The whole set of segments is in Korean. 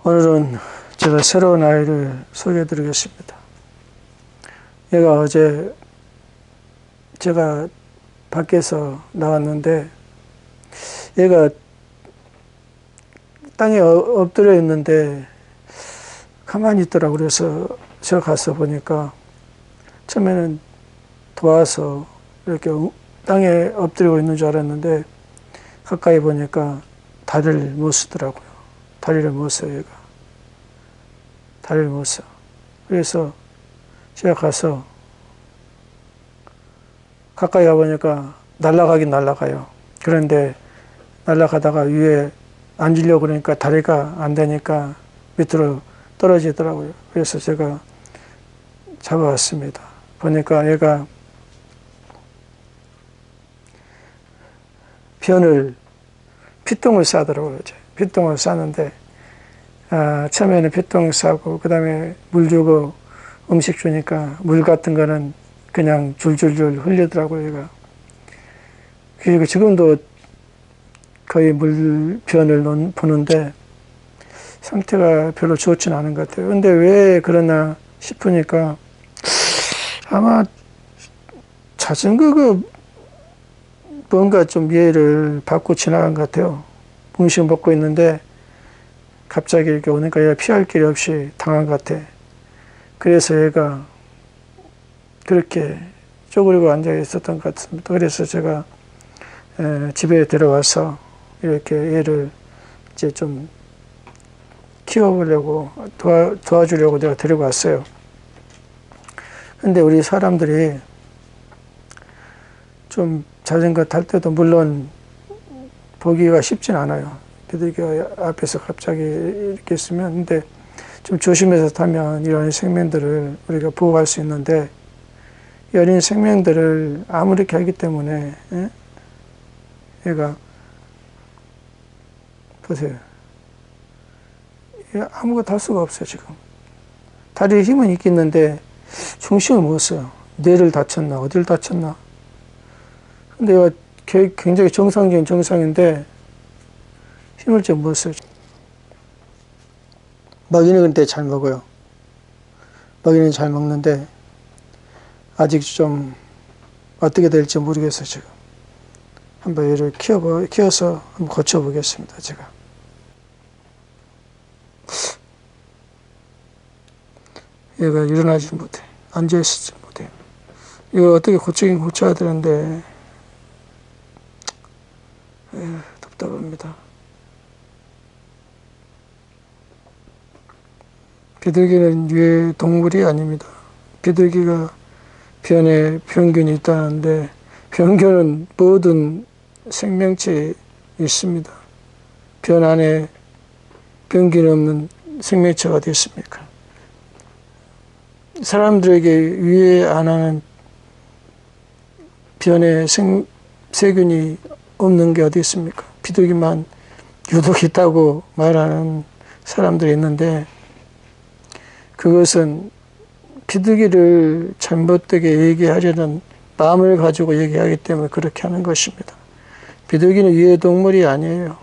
오늘은 제가 새로운 아이를 소개해 드리겠습니다. 얘가 어제 제가 밖에서 나왔는데 얘가 땅에 엎드려 있는데 가만히 있더라고요. 그래서 제가 가서 보니까 처음에는 도와서 이렇게 땅에 엎드리고 있는 줄 알았는데 가까이 보니까 다리를 못 쓰더라고요. 다리를 못 써요, 얘가. 다리를 못 써. 그래서 제가 가서 가까이 가보니까 날아가긴 날아가요. 그런데 날아가다가 위에 앉으려고 그러니까 다리가 안 되니까 밑으로 떨어지더라고요. 그래서 제가 잡아왔습니다. 보니까 얘가 피똥을 싸더라고요. 피똥을 싸는데 처음에는 피똥 싸고 그 다음에 물 주고 음식 주니까 물 같은 거는 그냥 줄줄줄 흘리더라고요. 얘가. 그리고 지금도 거의 물변을 보는데 상태가 별로 좋지는 않은 것 같아요. 근데 왜 그러나 싶으니까 아마 자전거가 뭔가 좀 예의를 받고 지나간 것 같아요. 음식 먹고 있는데 갑자기 이렇게 오니까 얘가 피할 길이 없이 당한 것 같아. 그래서 얘가 그렇게 쪼그리고 앉아 있었던 것 같습니다. 그래서 제가 집에 데려와서 이렇게 얘를 이제 좀 키워보려고 도와주려고 내가 데리고 왔어요. 근데 우리 사람들이 좀 자전거 탈 때도 물론 보기가 쉽진 않아요. 비둘기가 앞에서 갑자기 이렇게 있으면. 근데 좀 조심해서 타면 이런 생명들을 우리가 보호할 수 있는데 이 어린 생명들을 아무렇게 하기 때문에 얘가 보세요. 아무것도 할 수가 없어요. 지금 다리에 힘은 있겠는데 중심을 못 써요. 뇌를 다쳤나 어디를 다쳤나. 근데 얘가 굉장히 정상적인 정상인데 힘을 좀 못 써요. 먹이는 근데 잘 먹어요. 먹이는 잘 먹는데 아직 좀 어떻게 될지 모르겠어요. 지금 한번 얘를 키워서 한번 고쳐보겠습니다. 제가 얘가 일어나지 못해. 앉아있지 못해. 이거 어떻게 고치긴 고쳐야 되는데 답답합니다. 비둘기는 유해 동물이 아닙니다. 비둘기가 변에 병균이 있다는데 병균은 모든 생명체에 있습니다. 변 안에 병균이 없는 생명체가 어디 있습니까? 사람들에게 유해 안 하는 변에 세균이 없는 게 어디 있습니까? 비둘기만 유독 있다고 말하는 사람들이 있는데 그것은 비둘기를 잘못되게 얘기하려는 마음을 가지고 얘기하기 때문에 그렇게 하는 것입니다. 비둘기는 유해 동물이 아니에요.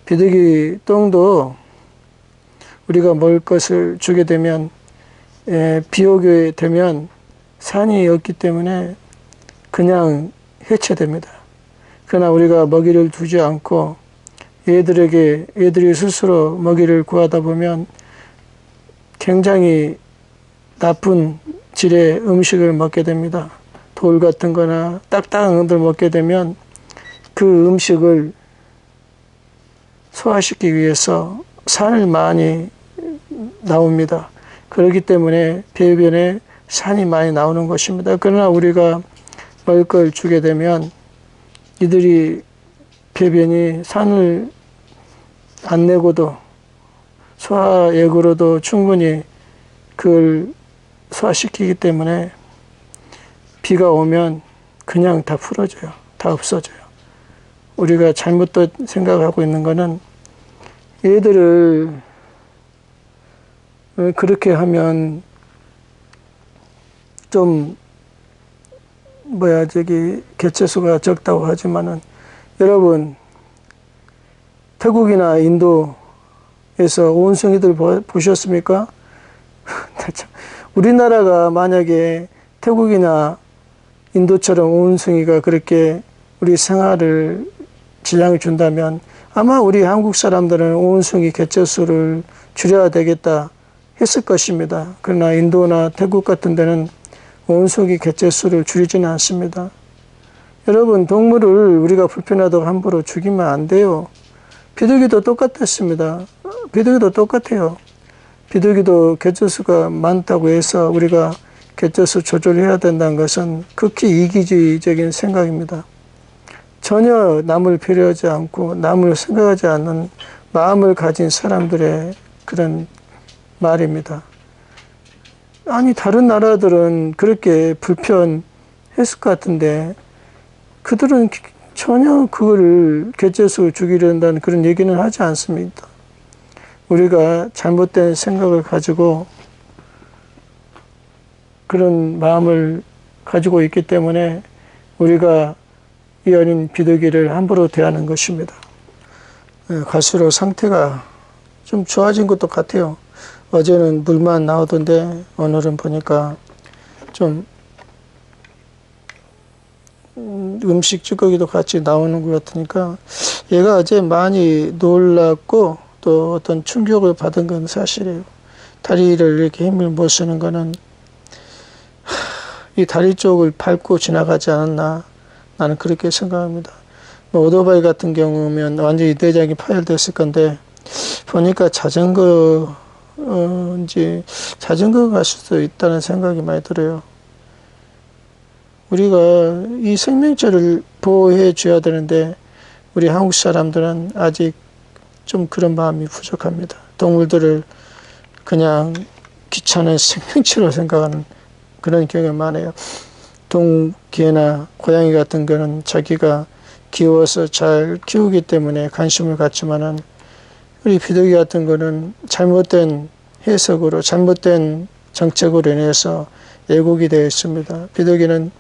비둘기 똥도 우리가 먹을 것을 주게 되면 비 오게 되면 산이 없기 때문에 그냥 해체됩니다. 그러나 우리가 먹이를 두지 않고 얘들이 스스로 먹이를 구하다 보면 굉장히 나쁜 질의 음식을 먹게 됩니다. 돌 같은 거나 딱딱한 것들 먹게 되면 그 음식을 소화시키기 위해서 산을 많이 나옵니다. 그렇기 때문에 배변에 산이 많이 나오는 것입니다. 그러나 우리가 먹을 걸 주게 되면 이들이 배변이 산을 안 내고도 소화액으로도 충분히 그걸 소화시키기 때문에 비가 오면 그냥 다 풀어져요. 다 없어져요. 우리가 잘못 생각하고 있는 거는 얘들을 그렇게 하면 좀 개체수가 적다고 하지만은 여러분 태국이나 인도 에서 원숭이들 보셨습니까? 우리나라가 만약에 태국이나 인도처럼 원숭이가 그렇게 우리 생활을 질량을 준다면 아마 우리 한국 사람들은 원숭이 개체수를 줄여야 되겠다 했을 것입니다. 그러나 인도나 태국 같은 데는 원숭이 개체수를 줄이지는 않습니다. 여러분, 동물을 우리가 불편하다고 함부로 죽이면 안 돼요. 비둘기도 똑같았습니다. 비둘기도 똑같아요. 비둘기도 개체수가 많다고 해서 우리가 개체수 조절해야 된다는 것은 극히 이기주의적인 생각입니다. 전혀 남을 배려하지 않고 남을 생각하지 않는 마음을 가진 사람들의 그런 말입니다. 아니, 다른 나라들은 그렇게 불편했을 것 같은데 그들은 전혀 그거를 개체수 죽이려는 그런 얘기는 하지 않습니다. 우리가 잘못된 생각을 가지고 그런 마음을 가지고 있기 때문에 우리가 이 어린 비둘기를 함부로 대하는 것입니다. 갈수록 상태가 좀 좋아진 것도 같아요. 어제는 물만 나오던데 오늘은 보니까 좀 음식 찌꺼기도 같이 나오는 것 같으니까 얘가 어제 많이 놀랐고 또 어떤 충격을 받은 건 사실이에요. 다리를 이렇게 힘을 못 쓰는 거는 이 다리 쪽을 밟고 지나가지 않았나 나는 그렇게 생각합니다. 오토바이 같은 경우면 완전히 내장이 파열됐을 건데 보니까 자전거가 갈 수도 있다는 생각이 많이 들어요. 우리가 이 생명체를 보호해 줘야 되는데 우리 한국 사람들은 아직 좀 그런 마음이 부족합니다. 동물들을 그냥 귀찮은 생명체로 생각하는 그런 경우가 많아요. 개나 고양이 같은 거는 자기가 귀여워서 잘 키우기 때문에 관심을 갖지만은 우리 비둘기 같은 거는 잘못된 해석으로 잘못된 정책으로 인해서 애국이 되어 있습니다. 비둘기는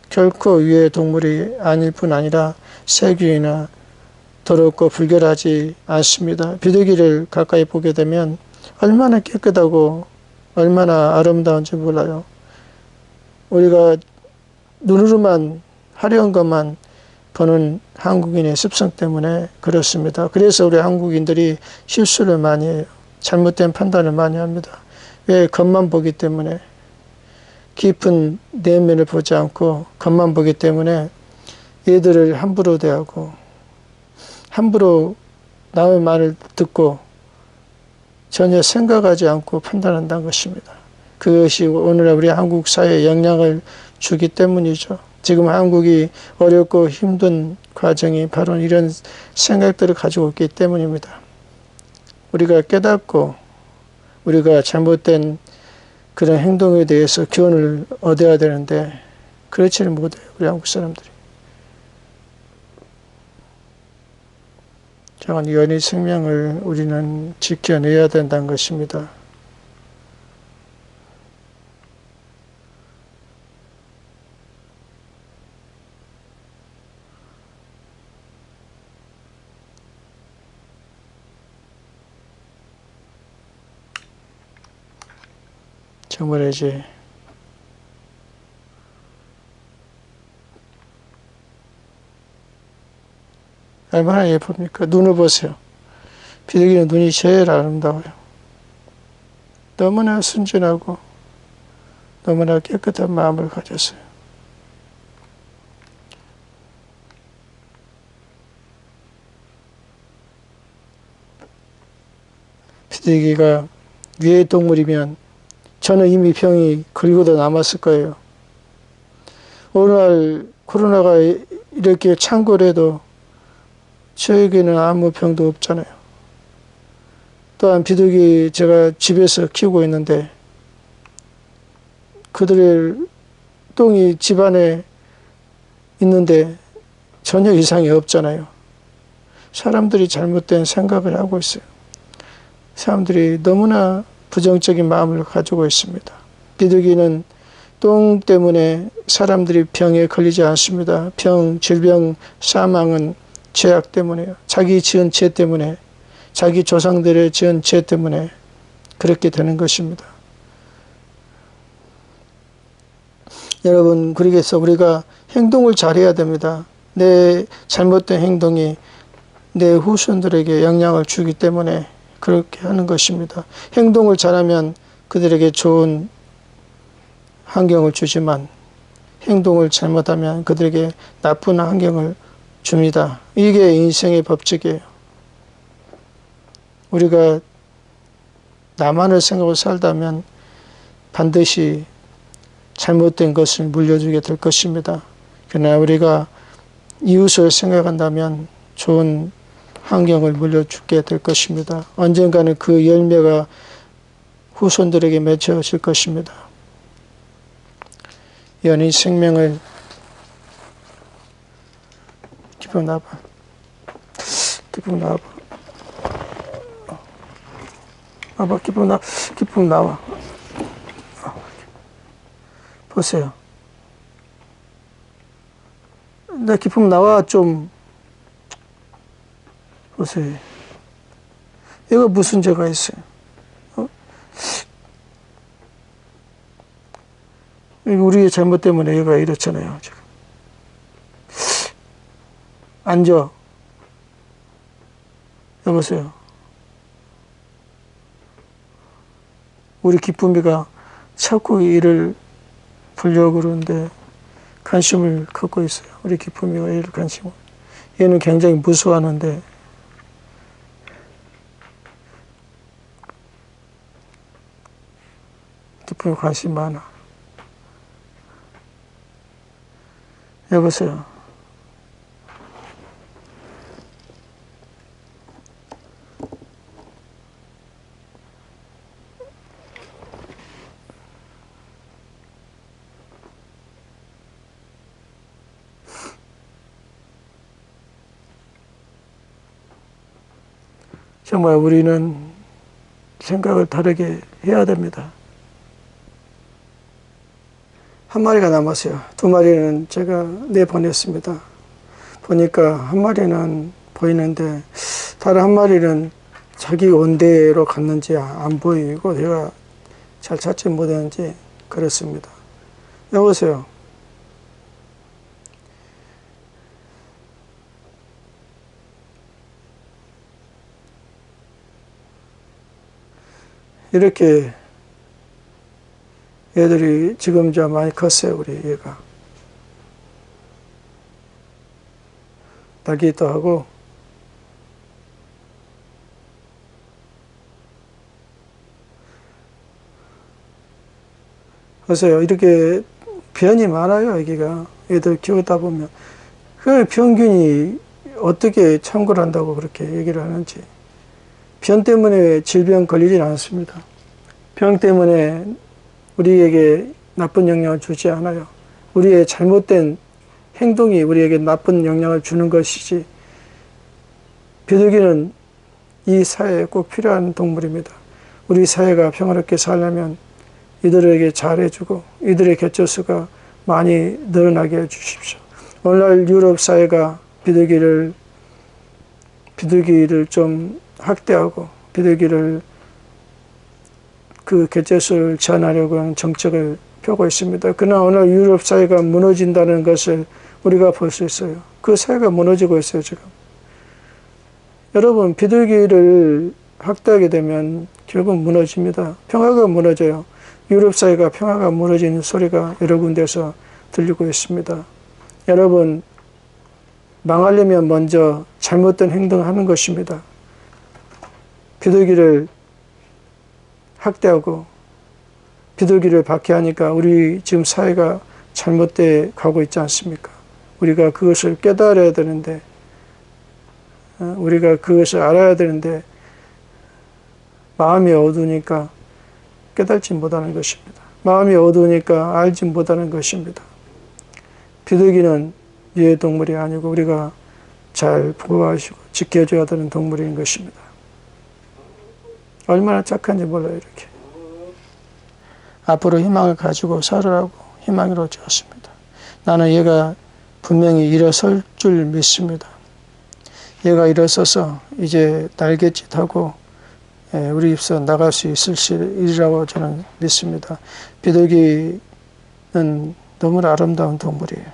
결코 위의 동물이 아닐 뿐 아니라 세균이나 더럽고 불결하지 않습니다. 비둘기를 가까이 보게 되면 얼마나 깨끗하고 얼마나 아름다운지 몰라요. 우리가 눈으로만 화려한 것만 보는 한국인의 습성 때문에 그렇습니다. 그래서 우리 한국인들이 실수를 많이 해요. 잘못된 판단을 많이 합니다. 왜? 겉만 보기 때문에. 깊은 내면을 보지 않고 겉만 보기 때문에 얘들을 함부로 대하고 함부로 남의 말을 듣고 전혀 생각하지 않고 판단한다는 것입니다. 그것이 오늘날 우리 한국 사회에 영향을 주기 때문이죠. 지금 한국이 어렵고 힘든 과정이 바로 이런 생각들을 가지고 있기 때문입니다. 우리가 깨닫고 우리가 잘못된 그런 행동에 대해서 교훈을 얻어야 되는데 그렇지는 못해요. 우리 한국 사람들이. 작은 이 어린 생명을 우리는 지켜내야 된다는 것입니다. 정말 이제 얼마나 예쁩니까? 눈을 보세요. 비둘기는 눈이 제일 아름다워요. 너무나 순진하고 너무나 깨끗한 마음을 가졌어요. 비둘기가 위의 동물이면 저는 이미 병이 긁어도 남았을 거예요. 오늘날 코로나가 이렇게 창궐해도 저에게는 아무 병도 없잖아요. 또한 비둘기 제가 집에서 키우고 있는데 그들의 똥이 집안에 있는데 전혀 이상이 없잖아요. 사람들이 잘못된 생각을 하고 있어요. 사람들이 너무나 부정적인 마음을 가지고 있습니다. 비둘기는 똥 때문에 사람들이 병에 걸리지 않습니다. 병, 질병, 사망은 죄악 때문에요. 자기 지은 죄 때문에 자기 조상들의 지은 죄 때문에 그렇게 되는 것입니다. 여러분, 그러겠어 우리가 행동을 잘해야 됩니다. 내 잘못된 행동이 내 후손들에게 영향을 주기 때문에 그렇게 하는 것입니다. 행동을 잘하면 그들에게 좋은 환경을 주지만 행동을 잘못하면 그들에게 나쁜 환경을 줍니다. 이게 인생의 법칙이에요. 우리가 나만을 생각하고 살다면 반드시 잘못된 것을 물려주게 될 것입니다. 그러나 우리가 이웃을 생각한다면 좋은 환경을 물려주게 될 것입니다. 언젠가는 그 열매가 후손들에게 맺혀질 것입니다. 연인 생명을 기쁨 나와봐. 기쁨 나와봐. 나봐. 기쁨 나와. 보세요. 나 기쁨 나와. 좀 보세요. 얘가 무슨 죄가 있어요? 우리의 잘못 때문에 얘가 이렇잖아요. 지금. 앉아. 여보세요. 우리 기쁨이가 자꾸 일을 보려고 그러는데 관심을 갖고 있어요. 우리 기쁨이가 일을 관심을. 얘는 굉장히 무서워하는데 기쁨이 관심 많아. 여보세요. 정말 우리는 생각을 다르게 해야 됩니다. 한 마리가 남았어요. 두 마리는 제가 내보냈습니다. 보니까 한 마리는 보이는데 다른 한 마리는 자기 온대로 갔는지 안 보이고 제가 잘 찾지 못했는지 그렇습니다. 여보세요. 이렇게 애들이 지금 좀 많이 컸어요. 우리 얘가 날기도 하고 보세요. 이렇게 변이 많아요. 여기가 애들 키우다 보면 그 평균이 어떻게 참고를 한다고 그렇게 얘기를 하는지. 변 때문에 질병 걸리진 않습니다. 병 때문에 우리에게 나쁜 영향을 주지 않아요. 우리의 잘못된 행동이 우리에게 나쁜 영향을 주는 것이지. 비둘기는 이 사회에 꼭 필요한 동물입니다. 우리 사회가 평화롭게 살려면 이들에게 잘해주고 이들의 개체수가 많이 늘어나게 해주십시오. 오늘날 유럽 사회가 비둘기를 좀 학대하고 비둘기를 그 개체수를 제한하려고 하는 정책을 펴고 있습니다. 그러나 오늘 유럽 사회가 무너진다는 것을 우리가 볼 수 있어요. 그 사회가 무너지고 있어요, 지금. 여러분, 비둘기를 학대하게 되면 결국 무너집니다. 평화가 무너져요. 유럽 사회가 평화가 무너지는 소리가 여러 군데서 들리고 있습니다. 여러분, 망하려면 먼저 잘못된 행동을 하는 것입니다. 비둘기를 학대하고 비둘기를 박해하니까 우리 지금 사회가 잘못돼 가고 있지 않습니까? 우리가 그것을 깨달아야 되는데, 우리가 그것을 알아야 되는데 마음이 어두우니까 깨닫지 못하는 것입니다. 마음이 어두우니까 알지 못하는 것입니다. 비둘기는 유해동물이 아니고 우리가 잘 보호하시고 지켜줘야 되는 동물인 것입니다. 얼마나 착한지 몰라요. 이렇게 앞으로 희망을 가지고 살으라고 희망으로 주었습니다. 나는 얘가 분명히 일어설 줄 믿습니다. 얘가 일어서서 이제 날갯짓하고 우리 집에서 나갈 수 있을 일이라고 저는 믿습니다. 비둘기는 너무나 아름다운 동물이에요.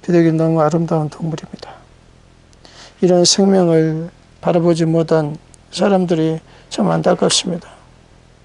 비둘기는 너무 아름다운 동물입니다. 이런 생명을 바라보지 못한 사람들이 참 안타깝습니다.